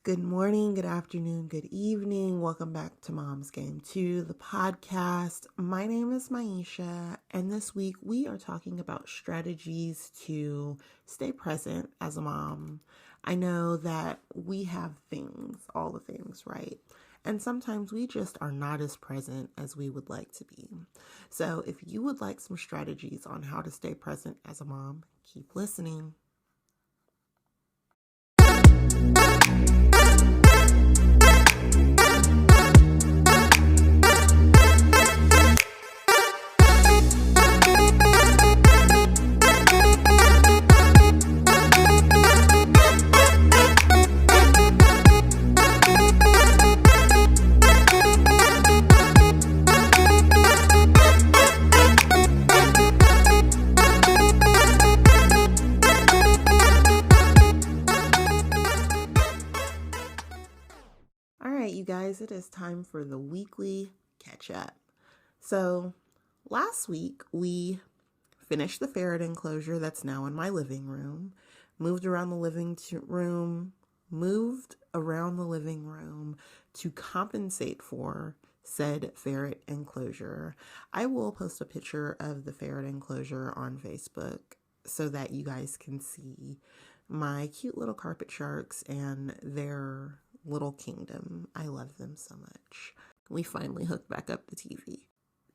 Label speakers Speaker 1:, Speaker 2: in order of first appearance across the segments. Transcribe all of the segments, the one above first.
Speaker 1: Good morning, good afternoon, good evening. Welcome back to Mom's Game 2, the podcast. My name is Maisha, and this week we are talking about strategies to stay present as a mom. I know that we have things, all the things, right? And sometimes we just are not as present as we would like to be. So if you would like some strategies on how to stay present as a mom, keep listening. All right, you guys, it is time for the weekly catch up. So last week we finished the ferret enclosure that's now in my living room, moved around the living room to compensate for said ferret enclosure. I will post a picture of the ferret enclosure on Facebook so that you guys can see my cute little carpet sharks and their little kingdom. I love them so much. We finally hooked back up the TV.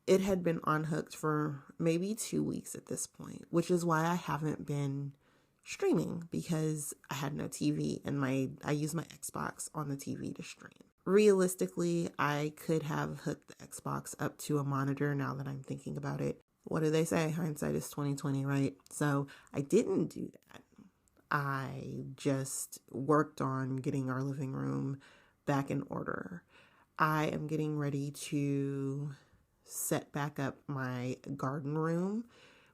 Speaker 1: It had been unhooked for maybe 2 weeks at this point, which is why I haven't been streaming, because I had no TV and I use my Xbox on the TV to stream. Realistically, I could have hooked the Xbox up to a monitor now that I'm thinking about it. What do they say? Hindsight is 20/20, right? So I didn't do that. I just worked on getting our living room back in order. I am getting ready to set back up my garden room,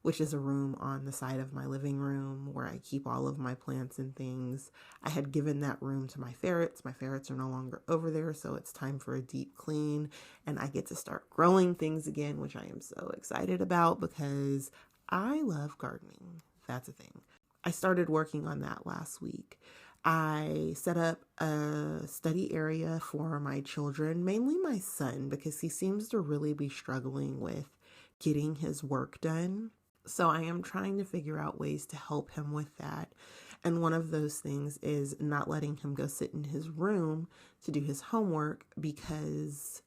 Speaker 1: which is a room on the side of my living room where I keep all of my plants and things. I had given that room to my ferrets. My ferrets are no longer over there, so it's time for a deep clean, and I get to start growing things again, which I am so excited about because I love gardening. That's a thing. I started working on that last week. I set up a study area for my children, mainly my son, because he seems to really be struggling with getting his work done. So I am trying to figure out ways to help him with that. And one of those things is not letting him go sit in his room to do his homework because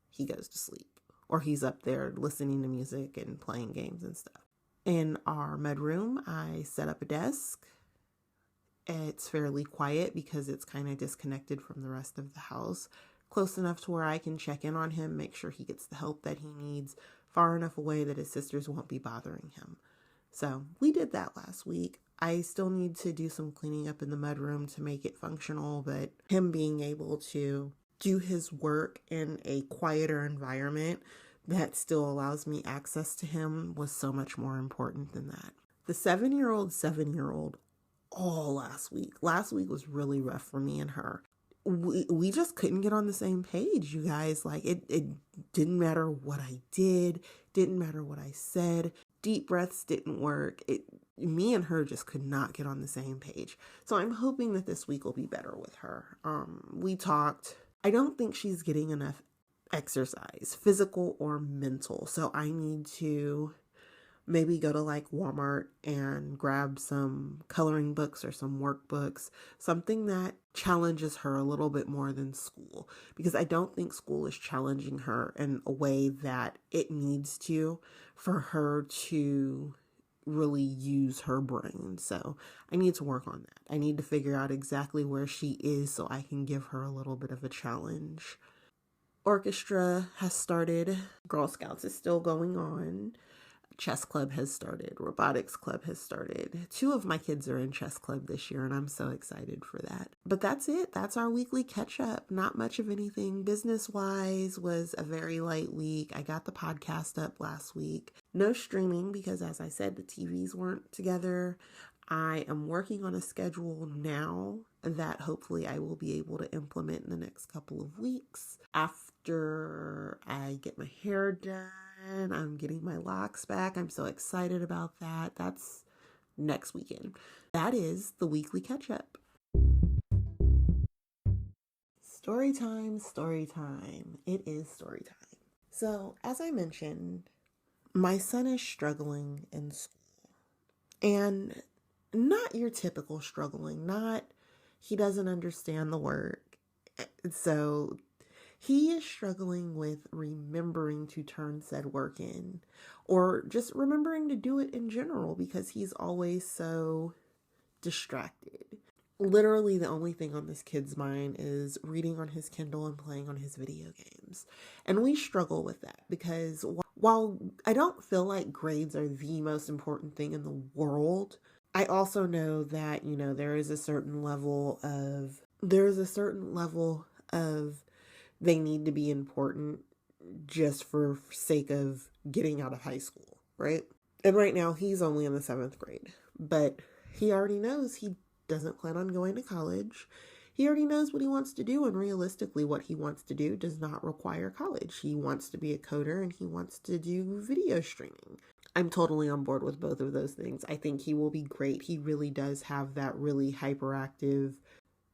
Speaker 1: he goes to sleep or he's up there listening to music and playing games and stuff. In our bedroom, I set up a desk. It's fairly quiet because it's kind of disconnected from the rest of the house, close enough to where I can check in on him, make sure he gets the help that he needs, far enough away that his sisters won't be bothering him. So we did that last week. I still need to do some cleaning up in the mudroom to make it functional, but him being able to do his work in a quieter environment that still allows me access to him was so much more important than that. The 7-year-old all last week. Last week was really rough for me and her. We just couldn't get on the same page, you guys. Like it didn't matter what I did, didn't matter what I said. Deep breaths didn't work. Me and her just could not get on the same page. So I'm hoping that this week will be better with her. We talked. I don't think she's getting enough exercise, physical or mental. So I need to maybe go to like Walmart and grab some coloring books or some workbooks, something that challenges her a little bit more than school, because I don't think school is challenging her in a way that it needs to for her to really use her brain. So I need to work on that. I need to figure out exactly where she is so I can give her a little bit of a challenge. Orchestra has started. Girl Scouts is still going on. Chess club has started. Robotics club has started. 2 of my kids are in chess club this year, and I'm so excited for that. But that's it. That's our weekly catch up. Not much of anything. Business-wise was a very light week. I got the podcast up last week. No streaming because, as I said, the TVs weren't together. I am working on a schedule now that hopefully I will be able to implement in the next couple of weeks. After I get my hair done, I'm getting my locks back. I'm so excited about that. That's next weekend. That is the weekly catch up. Story time, story time. It is story time. So, as I mentioned, my son is struggling in school. And not your typical struggling, not he doesn't understand the work. So, he is struggling with remembering to turn said work in, or just remembering to do it in general because he's always so distracted. Literally, the only thing on this kid's mind is reading on his Kindle and playing on his video games. And we struggle with that because while I don't feel like grades are the most important thing in the world, I also know that, there is a certain level of they need to be important just for sake of getting out of high school, right? And right now he's only in the 7th grade, but he already knows he doesn't plan on going to college. He already knows what he wants to do, and realistically what he wants to do does not require college. He wants to be a coder and he wants to do video streaming. I'm totally on board with both of those things. I think he will be great. He really does have that really hyperactive,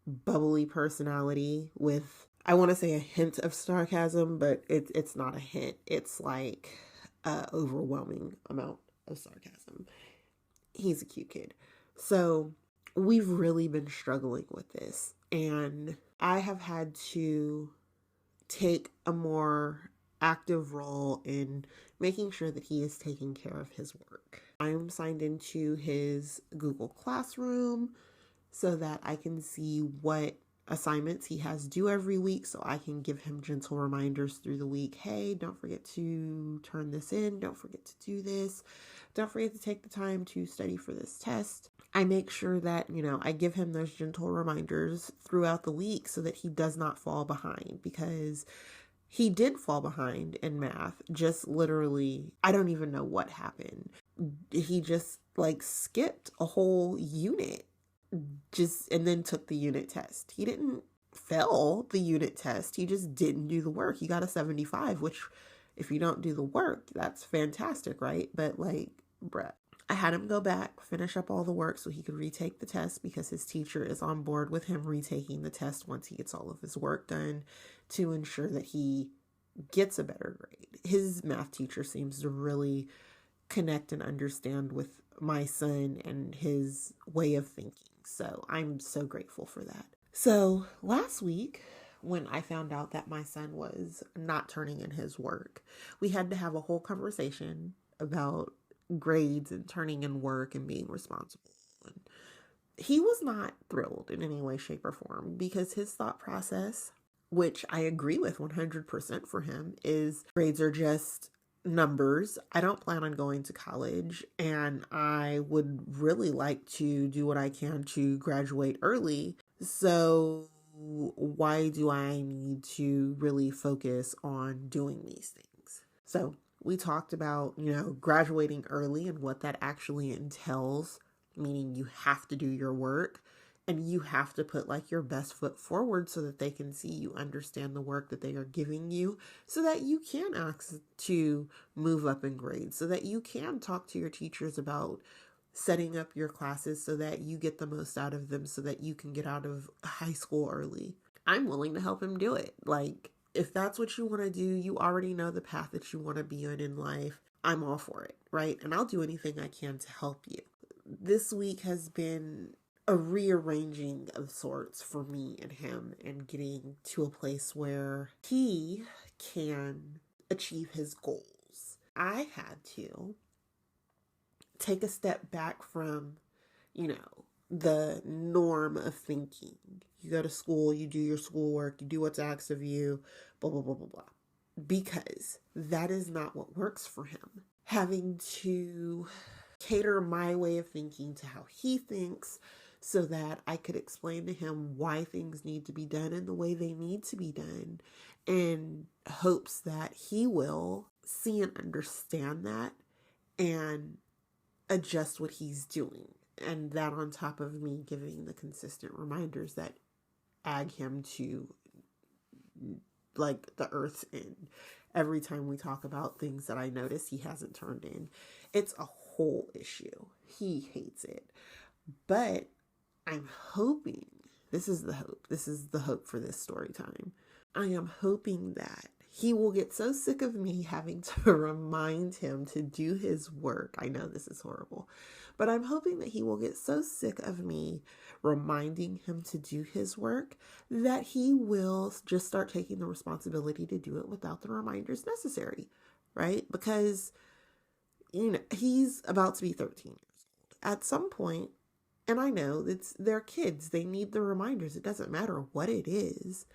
Speaker 1: bubbly personality with, I want to say, a hint of sarcasm, but it's not a hint. It's like an overwhelming amount of sarcasm. He's a cute kid. So we've really been struggling with this, and I have had to take a more active role in making sure that he is taking care of his work. I'm signed into his Google Classroom so that I can see what assignments he has due every week, so I can give him gentle reminders through the week. Hey, don't forget to turn this in. Don't forget to do this. Don't forget to take the time to study for this test. I make sure that, I give him those gentle reminders throughout the week so that he does not fall behind, because he did fall behind in math. Just literally, I don't even know what happened. He just skipped a whole unit and then took the unit test. He didn't fail the unit test. He just didn't do the work. He got a 75, which if you don't do the work, that's fantastic, right? But bruh. I had him go back, finish up all the work so he could retake the test, because his teacher is on board with him retaking the test once he gets all of his work done to ensure that he gets a better grade. His math teacher seems to really connect and understand with my son and his way of thinking. So I'm so grateful for that. So last week, when I found out that my son was not turning in his work, we had to have a whole conversation about grades and turning in work and being responsible. And he was not thrilled in any way, shape, or form, because his thought process, which I agree with 100% for him, is grades are just numbers. I don't plan on going to college, and I would really like to do what I can to graduate early. So why do I need to really focus on doing these things? So we talked about, graduating early and what that actually entails, meaning you have to do your work and you have to put your best foot forward so that they can see you understand the work that they are giving you, so that you can ask to move up in grades, so that you can talk to your teachers about setting up your classes so that you get the most out of them, so that you can get out of high school early. I'm willing to help him do it. If that's what you want to do, you already know the path that you want to be on in life. I'm all for it, right? And I'll do anything I can to help you. This week has been a rearranging of sorts for me and him, and getting to a place where he can achieve his goals. I had to take a step back from, the norm of thinking. You go to school, you do your schoolwork, you do what's asked of you, blah, blah, blah, blah, blah. Because that is not what works for him. Having to cater my way of thinking to how he thinks, so that I could explain to him why things need to be done in the way they need to be done, in hopes that he will see and understand that and adjust what he's doing. And that on top of me giving the consistent reminders that ag him to the earth's end every time we talk about things that I notice he hasn't turned in. It's a whole issue. He hates it. But I'm hoping This is the hope. This is the hope for this story time. I am hoping that he will get so sick of me having to remind him to do his work. I know this is horrible, but I'm hoping that he will get so sick of me reminding him to do his work that he will just start taking the responsibility to do it without the reminders necessary, right? Because, he's about to be 13 years old. At some point, and I know they're kids, they need the reminders. It doesn't matter what it is.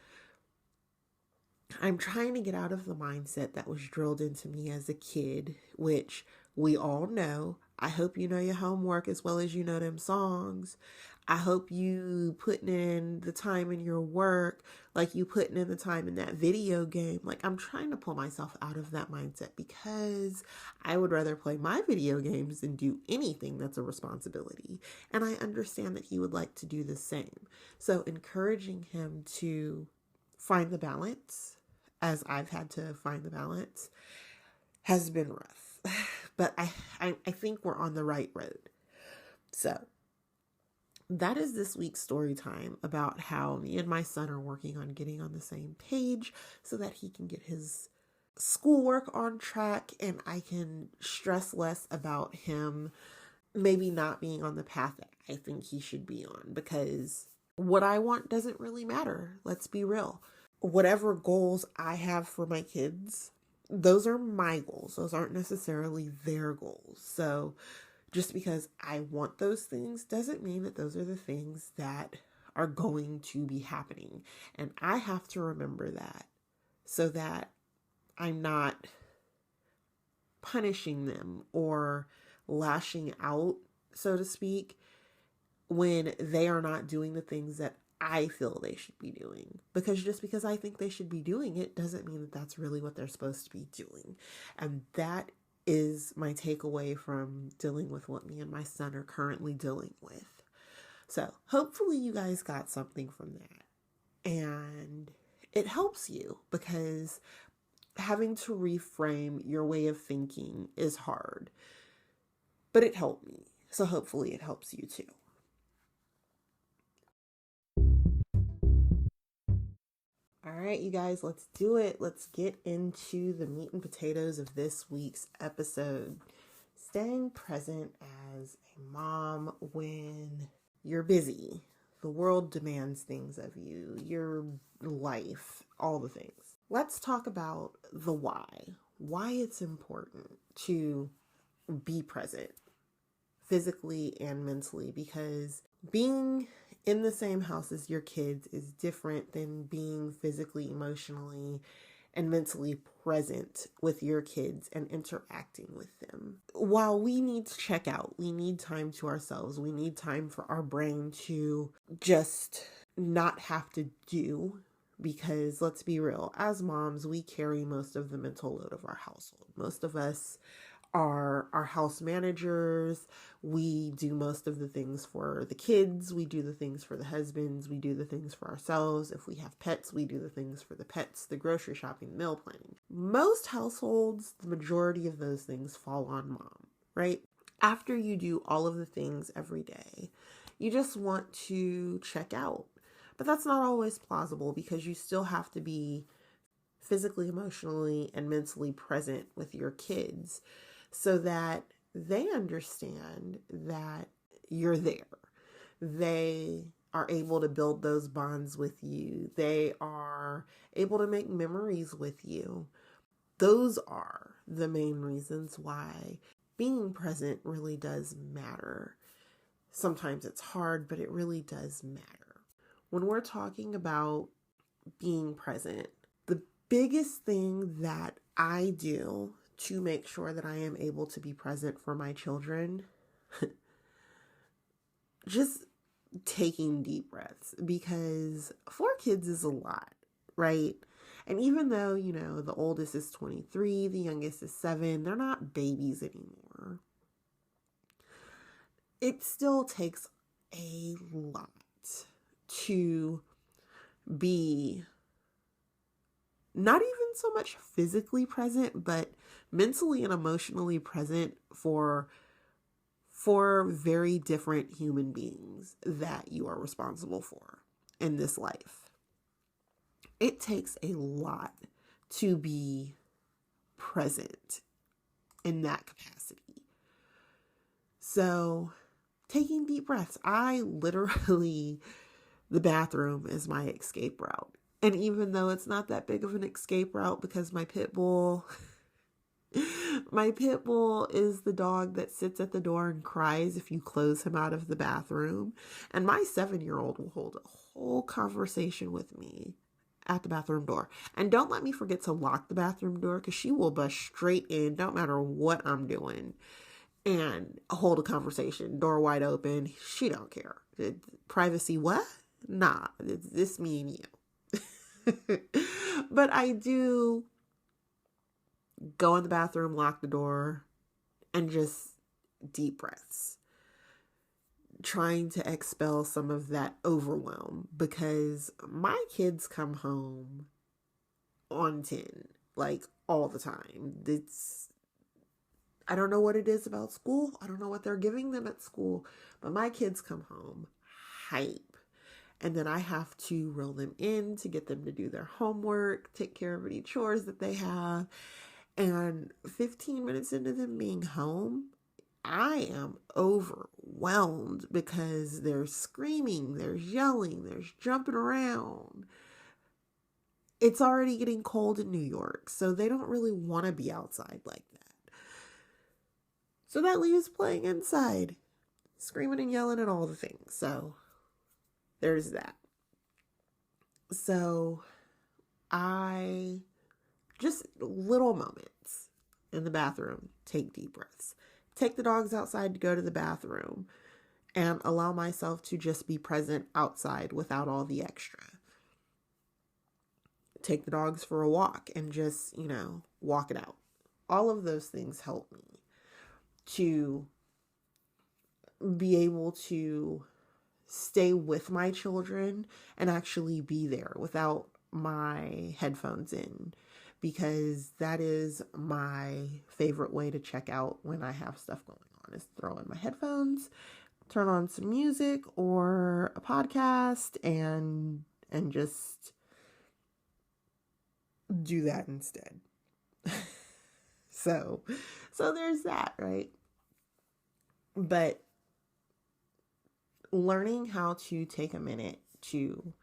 Speaker 1: I'm trying to get out of the mindset that was drilled into me as a kid, which we all know. I hope you know your homework as well as you know them songs. I hope you putting in the time in your work like you putting in the time in that video game. Like, I'm trying to pull myself out of that mindset because I would rather play my video games than do anything that's a responsibility. And I understand that he would like to do the same. So encouraging him to find the balance, as I've had to find the balance, has been rough. But I think we're on the right road. So that is this week's story time about how me and my son are working on getting on the same page so that he can get his schoolwork on track and I can stress less about him maybe not being on the path that I think he should be on, because what I want doesn't really matter. Let's be real. Whatever goals I have for my kids, those are my goals. Those aren't necessarily their goals. So just because I want those things doesn't mean that those are the things that are going to be happening. And I have to remember that so that I'm not punishing them or lashing out, so to speak, when they are not doing the things that I feel they should be doing. Because just because I think they should be doing it doesn't mean that that's really what they're supposed to be doing. And that is my takeaway from dealing with what me and my son are currently dealing with. So hopefully you guys got something from that. And it helps you, because having to reframe your way of thinking is hard. But it helped me. So hopefully it helps you too. All right, you guys, let's do it. Let's get into the meat and potatoes of this week's episode. Staying present as a mom when you're busy. The world demands things of you, your life, all the things. Let's talk about the why it's important to be present physically and mentally, because being in the same house as your kids is different than being physically, emotionally, and mentally present with your kids and interacting with them. While we need to check out, we need time to ourselves, we need time for our brain to just not have to do, because let's be real, as moms, we carry most of the mental load of our household. Most of us are our house managers. We do most of the things for the kids. We do the things for the husbands. We do the things for ourselves. If we have pets, we do the things for the pets, the grocery shopping, meal planning. Most households, the majority of those things fall on mom, right? After you do all of the things every day, you just want to check out. But that's not always plausible, because you still have to be physically, emotionally, and mentally present with your kids, so that they understand that you're there. They are able to build those bonds with you. They are able to make memories with you. Those are the main reasons why being present really does matter. Sometimes it's hard, but it really does matter. When we're talking about being present, the biggest thing that I do to make sure that I am able to be present for my children, just taking deep breaths, because 4 kids is a lot, right? And even though, the oldest is 23, the youngest is 7, they're not babies anymore. It still takes a lot to be not even so much physically present, but mentally and emotionally present for very different human beings that you are responsible for. in this life. It takes a lot to be present in that capacity. So taking deep breaths, I literally, the bathroom is my escape route. And even though it's not that big of an escape route because my pit bull is the dog that sits at the door and cries if you close him out of the bathroom. And my 7-year-old will hold a whole conversation with me at the bathroom door. And don't let me forget to lock the bathroom door, because she will bust straight in, no matter what I'm doing, and hold a conversation, door wide open. She don't care. Privacy, what? Nah, it's me and you. But I do go in the bathroom, lock the door, and just deep breaths, trying to expel some of that overwhelm, because my kids come home on 10, like all the time. I don't know what it is about school. I don't know what they're giving them at school, but my kids come home hype. And then I have to reel them in to get them to do their homework, take care of any chores that they have. And 15 minutes into them being home, I am overwhelmed because there's screaming, there's yelling, there's jumping around. It's already getting cold in New York, so they don't really want to be outside like that. So that leaves playing inside, screaming and yelling and all the things. So there's that. So I just little moments in the bathroom, take deep breaths, take the dogs outside to go to the bathroom, and allow myself to just be present outside without all the extra. Take the dogs for a walk and just, walk it out. All of those things help me to be able to stay with my children and actually be there without my headphones in, because that is my favorite way to check out when I have stuff going on, is throw in my headphones, turn on some music or a podcast, and just do that instead. So there's that, right? But learning how to take a minute to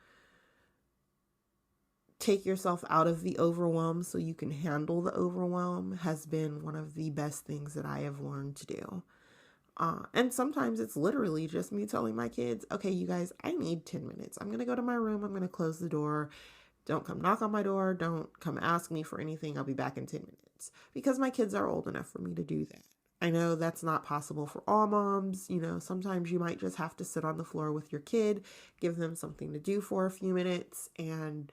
Speaker 1: take yourself out of the overwhelm so you can handle the overwhelm has been one of the best things that I have learned to do. And sometimes it's literally just me telling my kids, okay, you guys, I need 10 minutes. I'm going to go to my room. I'm going to close the door. Don't come knock on my door. Don't come ask me for anything. I'll be back in 10 minutes, because my kids are old enough for me to do that. I know that's not possible for all moms. Sometimes you might just have to sit on the floor with your kid, give them something to do for a few minutes, and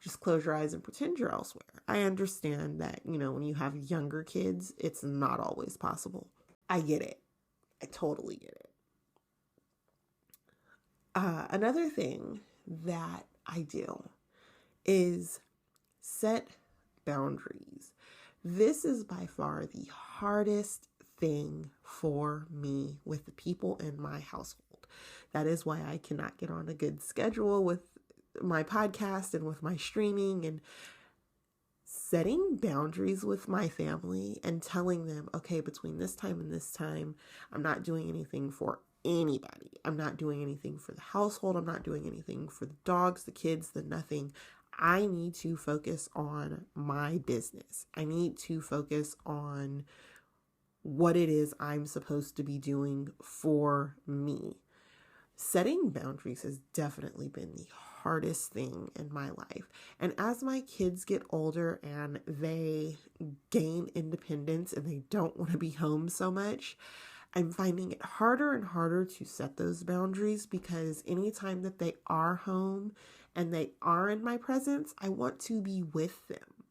Speaker 1: just close your eyes and pretend you're elsewhere. I understand that, when you have younger kids, it's not always possible. I get it. I totally get it. Another thing that I do is set boundaries. This is by far the hardest thing for me with the people in my household. That is why I cannot get on a good schedule with my podcast and with my streaming, and setting boundaries with my family and telling them, okay, between this time and this time, I'm not doing anything for anybody. I'm not doing anything for the household. I'm not doing anything for the dogs, the kids, the nothing. I need to focus on my business. I need to focus on what it is I'm supposed to be doing for me. Setting boundaries has definitely been the hardest thing in my life. And as my kids get older and they gain independence and they don't want to be home so much, I'm finding it harder and harder to set those boundaries, because anytime that they are home and they are in my presence, I want to be with them.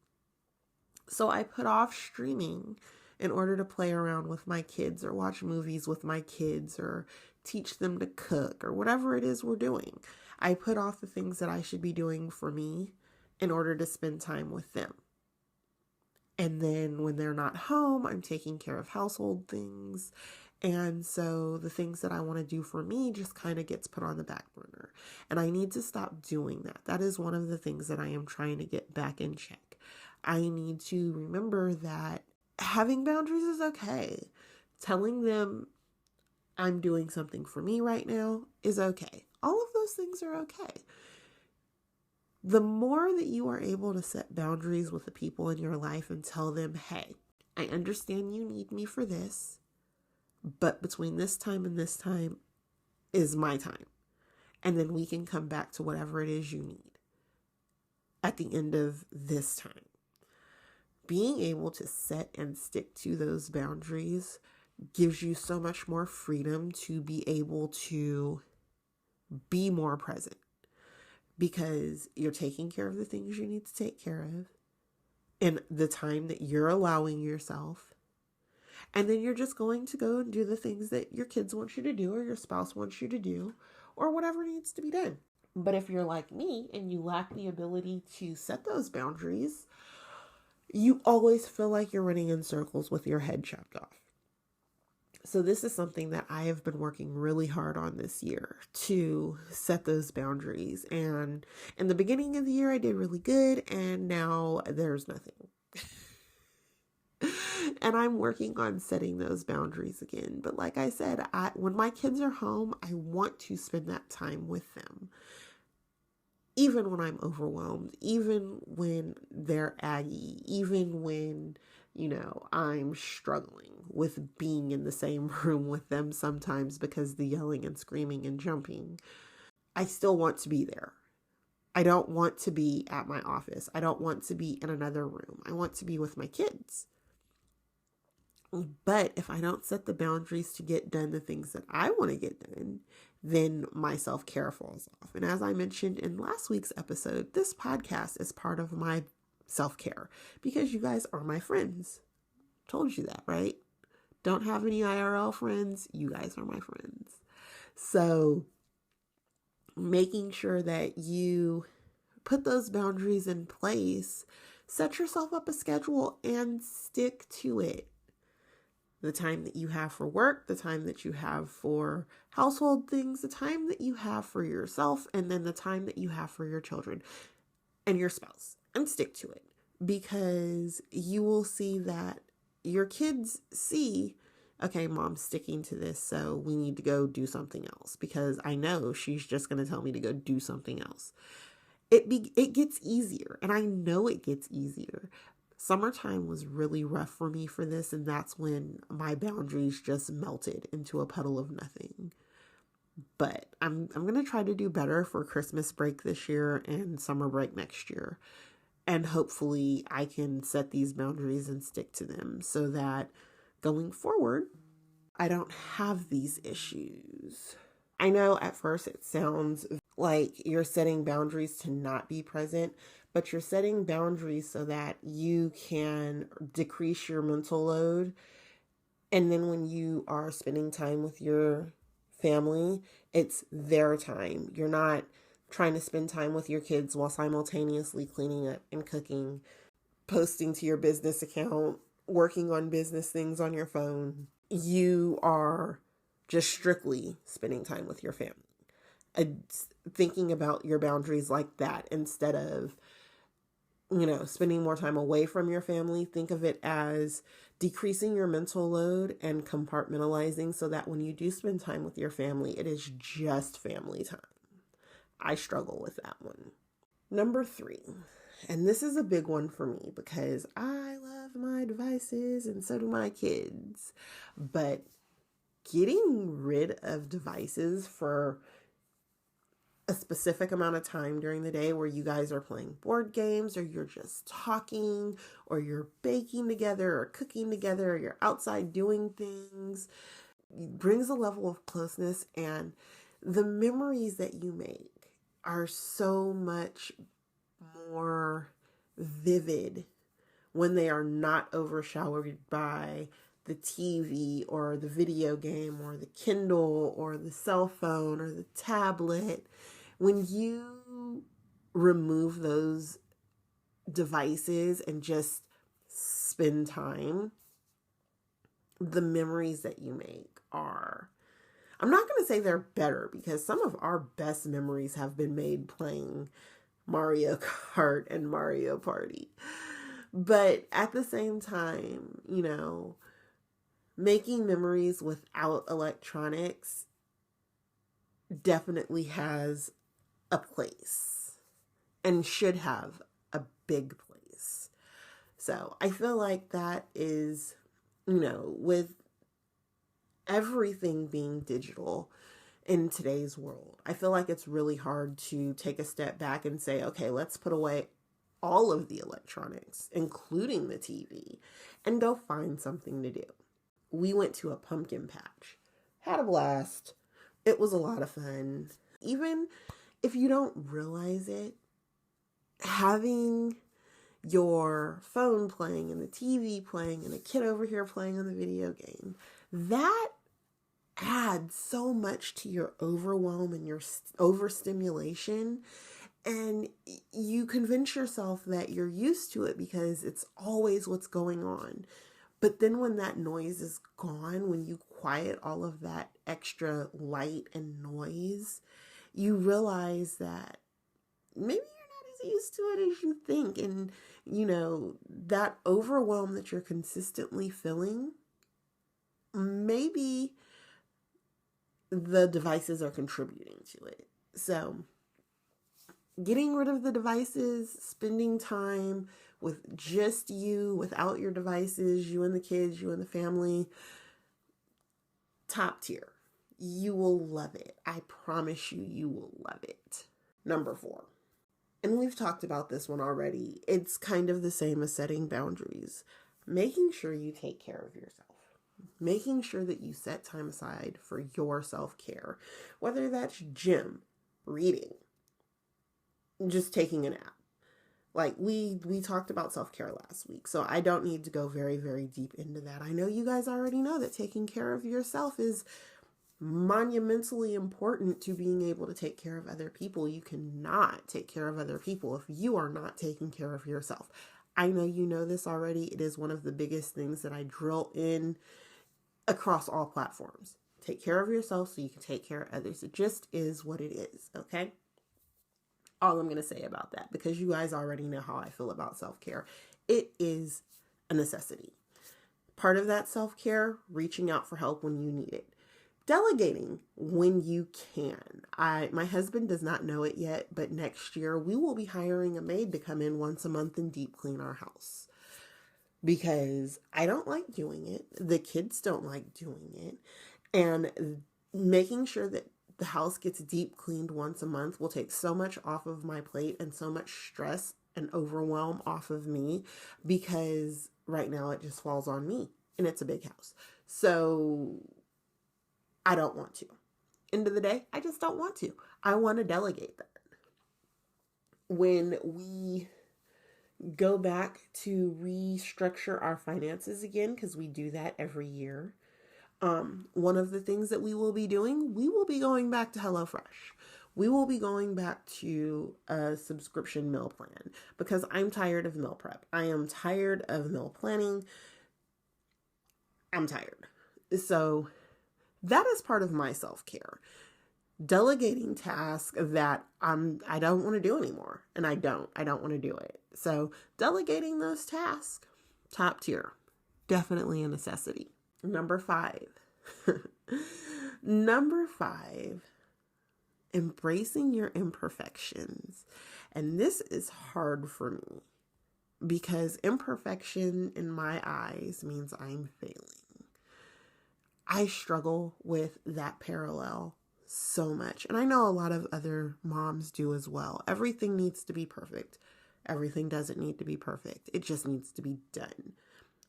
Speaker 1: So I put off streaming in order to play around with my kids or watch movies with my kids or teach them to cook or whatever it is we're doing. I put off the things that I should be doing for me in order to spend time with them. And then when they're not home, I'm taking care of household things And so the things that I want to do for me just kind of gets put on the back burner. And I need to stop doing that. That is one of the things that I am trying to get back in check. I need to remember that having boundaries is okay. Telling them I'm doing something for me right now is okay. All of those things are okay. The more that you are able to set boundaries with the people in your life and tell them, hey, I understand you need me for this, but between this time and this time is my time. And then we can come back to whatever it is you need at the end of this time. Being able to set and stick to those boundaries gives you so much more freedom to be able to be more present, because you're taking care of the things you need to take care of in the time that you're allowing yourself. And then you're just going to go and do the things that your kids want you to do or your spouse wants you to do or whatever needs to be done. But if you're like me and you lack the ability to set those boundaries, you always feel like you're running in circles with your head chopped off. So this is something that I have been working really hard on this year, to set those boundaries. And in the beginning of the year, I did really good, and now there's nothing. And I'm working on setting those boundaries again. But like I said, when my kids are home, I want to spend that time with them. Even when I'm overwhelmed, even when they're aggy, even when, I'm struggling with being in the same room with them sometimes because the yelling and screaming and jumping, I still want to be there. I don't want to be at my office. I don't want to be in another room. I want to be with my kids. But if I don't set the boundaries to get done the things that I want to get done, then my self-care falls off. And as I mentioned in last week's episode, this podcast is part of my self-care because you guys are my friends. Told you that, right? Don't have any IRL friends. You guys are my friends. So making sure that you put those boundaries in place, set yourself up a schedule and stick to it. The time that you have for work, the time that you have for household things, the time that you have for yourself, and then the time that you have for your children and your spouse. And stick to it, because you will see that your kids see, okay, mom's sticking to this, so we need to go do something else, because I know she's just going to tell me to go do something else. It gets easier, and I know it gets easier. Summertime was really rough for me for this, and that's when my boundaries just melted into a puddle of nothing. But I'm going to try to do better for Christmas break this year and summer break next year. And hopefully I can set these boundaries and stick to them so that going forward, I don't have these issues. I know at first it sounds like you're setting boundaries to not be present, but you're setting boundaries so that you can decrease your mental load. And then when you are spending time with your family, it's their time. You're not trying to spend time with your kids while simultaneously cleaning up and cooking, posting to your business account, working on business things on your phone. You are just strictly spending time with your family. Thinking about your boundaries like that instead of, spending more time away from your family. Think of it as decreasing your mental load and compartmentalizing so that when you do spend time with your family, it is just family time. I struggle with that one. Number 3, and this is a big one for me because I love my devices and so do my kids, but getting rid of devices for a specific amount of time during the day where you guys are playing board games or you're just talking or you're baking together or cooking together or you're outside doing things brings a level of closeness, and the memories that you make are so much more vivid when they are not overshadowed by the TV or the video game or the Kindle or the cell phone or the tablet. When you remove those devices and just spend time, the memories that you make are. I'm not going to say they're better, because some of our best memories have been made playing Mario Kart and Mario Party. But at the same time, making memories without electronics definitely has a place and should have a big place. So I feel like that is, with everything being digital in today's world, I feel like it's really hard to take a step back and say, okay, let's put away all of the electronics, including the TV, and go find something to do. We went to a pumpkin patch, had a blast. It was a lot of fun. Even if you don't realize it, having your phone playing and the TV playing and a kid over here playing on the video game, that adds so much to your overwhelm and your overstimulation. And you convince yourself that you're used to it because it's always what's going on. But then when that noise is gone, when you quiet all of that extra light and noise, you realize that maybe you're not as used to it as you think. And, that overwhelm that you're consistently feeling, maybe the devices are contributing to it. So getting rid of the devices, spending time with just you, without your devices, you and the kids, you and the family, top tier. You will love it. I promise you, you will love it. Number 4. And we've talked about this one already. It's kind of the same as setting boundaries. Making sure you take care of yourself. Making sure that you set time aside for your self-care. Whether that's gym, reading, just taking a nap. Like we talked about self-care last week, so I don't need to go very, very deep into that. I know you guys already know that taking care of yourself is monumentally important to being able to take care of other people. You cannot take care of other people if you are not taking care of yourself. I know you know this already. It is one of the biggest things that I drill in across all platforms. Take care of yourself so you can take care of others. It just is what it is, okay? All I'm going to say about that, because you guys already know how I feel about self-care. It is a necessity. Part of that self-care, reaching out for help when you need it. Delegating when you can. My husband does not know it yet, but next year we will be hiring a maid to come in once a month and deep clean our house. Because I don't like doing it. The kids don't like doing it. And making sure that the house gets deep cleaned once a month will take so much off of my plate and so much stress and overwhelm off of me, because right now it just falls on me and it's a big house. So I don't want to. End of the day, I just don't want to. I want to delegate that. When we go back to restructure our finances again, because we do that every year, one of the things that we will be doing, we will be going back to HelloFresh. We will be going back to a subscription meal plan, because I'm tired of meal prep. I am tired of meal planning. I'm tired. So that is part of my self-care. Delegating tasks that I don't want to do anymore. And I don't want to do it. So delegating those tasks, top tier. Definitely a necessity. Number 5. Number 5, embracing your imperfections. And this is hard for me, because imperfection in my eyes means I'm failing. I struggle with that parallel so much. And I know a lot of other moms do as well. Everything needs to be perfect. Everything doesn't need to be perfect. It just needs to be done.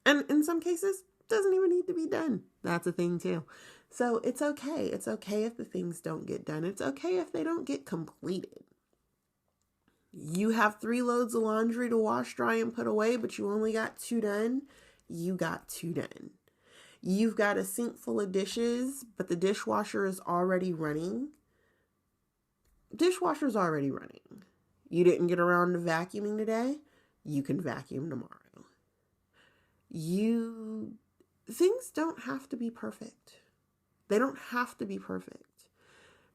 Speaker 1: And in some cases, doesn't even need to be done. That's a thing too. So it's okay. It's okay if the things don't get done. It's okay if they don't get completed. You have 3 loads of laundry to wash, dry, and put away, but you only got 2 done. You got 2 done. You've got a sink full of dishes, but the dishwasher is already running. Dishwasher's already running. You didn't get around to vacuuming today. You can vacuum tomorrow. Things don't have to be perfect. They don't have to be perfect.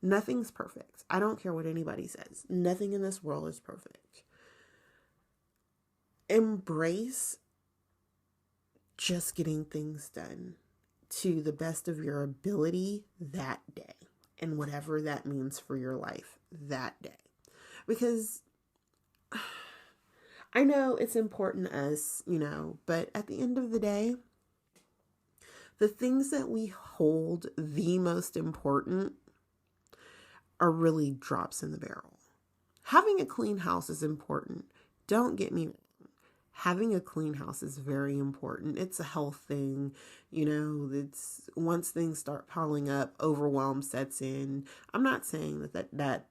Speaker 1: Nothing's perfect. I don't care what anybody says. Nothing in this world is perfect. Embrace just getting things done to the best of your ability that day, and whatever that means for your life that day. Because I know it's important to us, but at the end of the day, the things that we hold the most important are really drops in the barrel. Having a clean house is important. Don't get me wrong. Having a clean house is very important. It's a health thing. It's once things start piling up, overwhelm sets in. I'm not saying that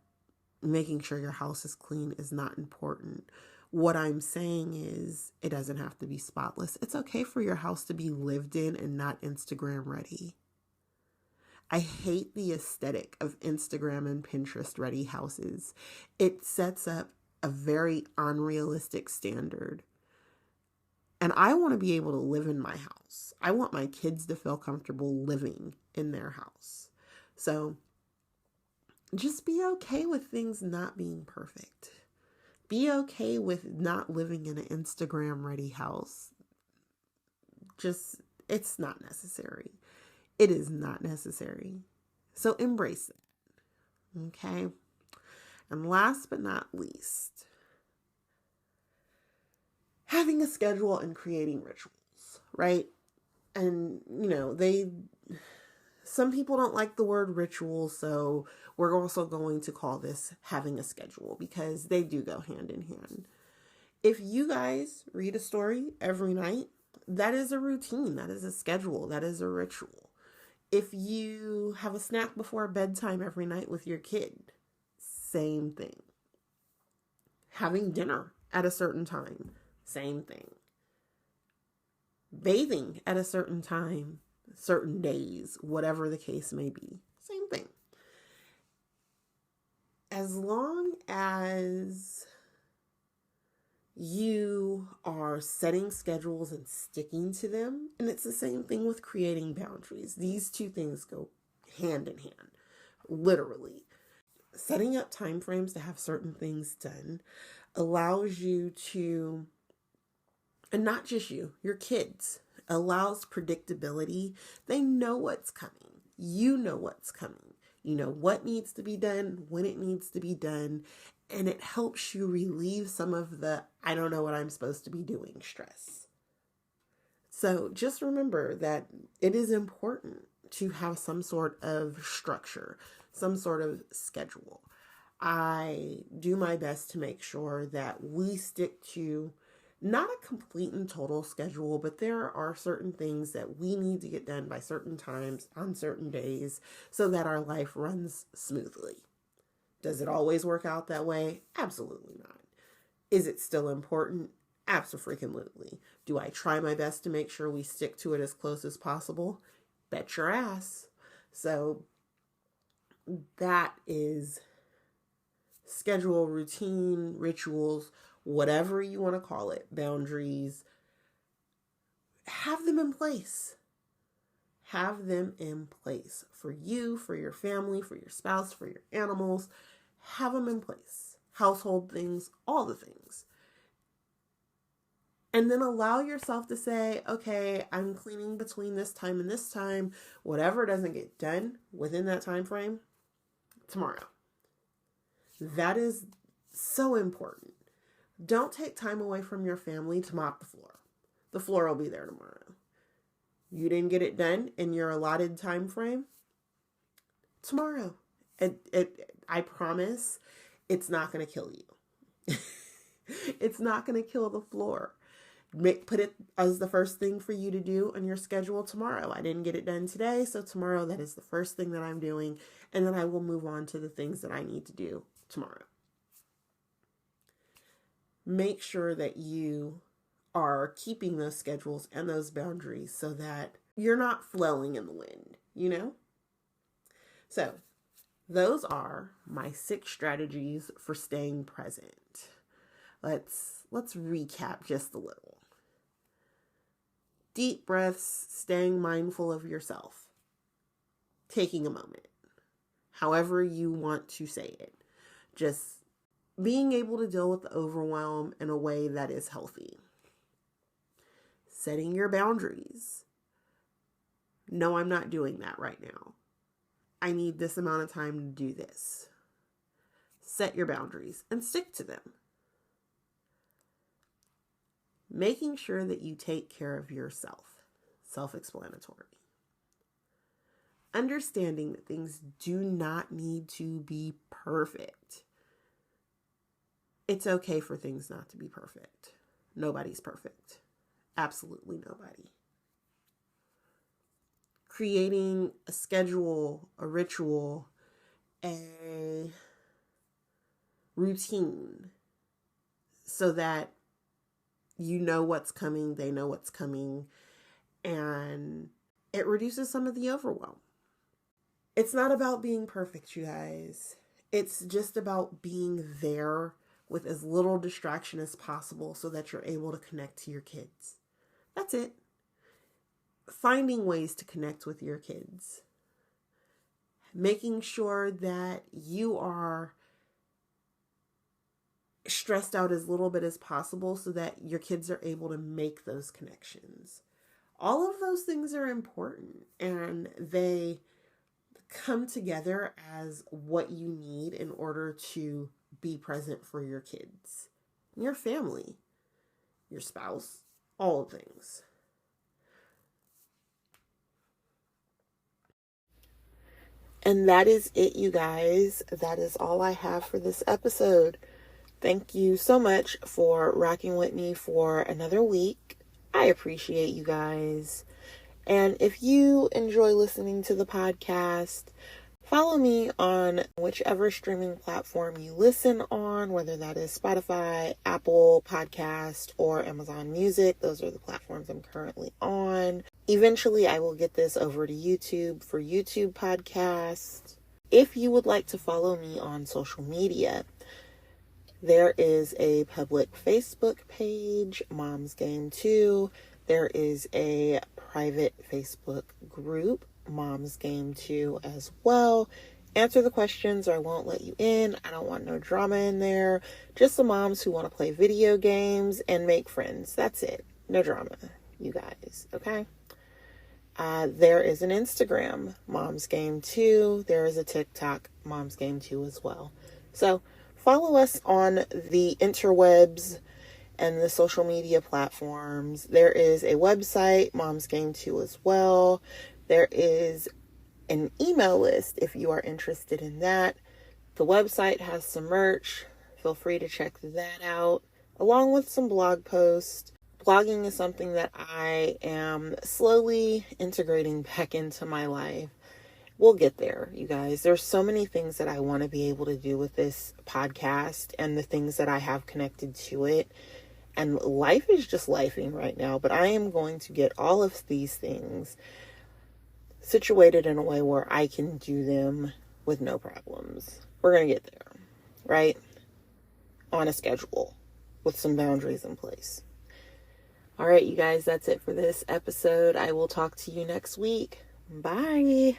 Speaker 1: making sure your house is clean is not important. What I'm saying is it doesn't have to be spotless. It's okay for your house to be lived in and not Instagram ready. I hate the aesthetic of Instagram and Pinterest ready houses. It sets up a very unrealistic standard. And I want to be able to live in my house. I want my kids to feel comfortable living in their house. So just be okay with things not being perfect. Be okay with not living in an Instagram ready house. It's not necessary. It is not necessary. So embrace it. Okay? And last but not least, having a schedule and creating rituals, right? And, some people don't like the word ritual, so we're also going to call this having a schedule because they do go hand in hand. If you guys read a story every night, that is a routine, that is a schedule, that is a ritual. If you have a snack before bedtime every night with your kid, same thing. Having dinner at a certain time, same thing. Bathing at a certain time, certain days, whatever the case may be, same thing. As long as you are setting schedules and sticking to them, and it's the same thing with creating boundaries. These two things go hand in hand, literally. Setting up time frames to have certain things done allows you to, and not just you, your kids, allows predictability. They know what's coming. You know what's coming. You know what needs to be done, when it needs to be done, and it helps you relieve some of the I don't know what I'm supposed to be doing stress. So just remember that it is important to have some sort of structure, some sort of schedule. I do my best to make sure that we stick to not a complete and total schedule, but there are certain things that we need to get done by certain times on certain days so that our life runs smoothly. Does it always work out that way? Absolutely not. Is it still important? Absolutely. Do I try my best to make sure we stick to it as close as possible? Bet your ass. So that is schedule, routine, rituals, whatever you want to call it, boundaries. Have them in place. Have them in place for you, for your family, for your spouse, for your animals. Have them in place. Household things, all the things. And then allow yourself to say, okay, I'm cleaning between this time and this time. Whatever doesn't get done within that time frame, tomorrow. That is so important. Don't take time away from your family to mop the floor. The floor will be there tomorrow. You didn't get it done in your allotted time frame? Tomorrow. I promise it's not going to kill you. It's not going to kill the floor. Put it as the first thing for you to do on your schedule tomorrow. I didn't get it done today, so tomorrow that is the first thing that I'm doing, and then I will move on to the things that I need to do tomorrow. Make sure that you are keeping those schedules and those boundaries so that you're not flailing in the wind, So, those are my 6 strategies for staying present. Let's recap just a little. Deep breaths, staying mindful of yourself. taking a moment, however you want to say it. Just being able to deal with the overwhelm in a way that is healthy. Setting your boundaries. No, I'm not doing that right now. I need this amount of time to do this. Set your boundaries and stick to them. Making sure that you take care of yourself. Self-explanatory. Understanding that things do not need to be perfect. It's okay for things not to be perfect. Nobody's perfect. Absolutely nobody. Creating a schedule, a ritual, a routine so that you know what's coming, they know what's coming, and it reduces some of the overwhelm. It's not about being perfect, you guys. It's just about being there with as little distraction as possible so that you're able to connect to your kids. That's it. Finding ways to connect with your kids. Making sure that you are stressed out as little bit as possible so that your kids are able to make those connections. All of those things are important, and they come together as what you need in order to be present for your kids, your family, your spouse, all things. And that is it, you guys. That is all I have for this episode. Thank you so much for rocking with me for another week. I appreciate you guys. And if you enjoy listening to the podcast, follow me on whichever streaming platform you listen on, whether that is Spotify, Apple Podcast, or Amazon Music. Those are the platforms I'm currently on. Eventually, I will get this over to YouTube for YouTube podcasts. If you would like to follow me on social media, there is a public Facebook page, Mom's Game 2. There is a private Facebook group, Mom's Game 2 as well. Answer the questions or I won't let you in. I don't want no drama in there. Just the moms who want to play video games and make friends. That's it. No drama, you guys. Okay? There is an Instagram, Mom's Game 2. There is a TikTok, Mom's Game 2 as well. So follow us on the interwebs and the social media platforms. There is a website, Mom's Game 2 as well. There is an email list if you are interested in that. The website has some merch. Feel free to check that out, along with some blog posts. Blogging is something that I am slowly integrating back into my life. We'll get there, you guys. There's so many things that I want to be able to do with this podcast and the things that I have connected to it. And life is just lifing right now, but I am going to get all of these things situated in a way where I can do them with no problems. We're going to get there, right? On a schedule with some boundaries in place. All right, you guys, that's it for this episode. I will talk to you next week. Bye.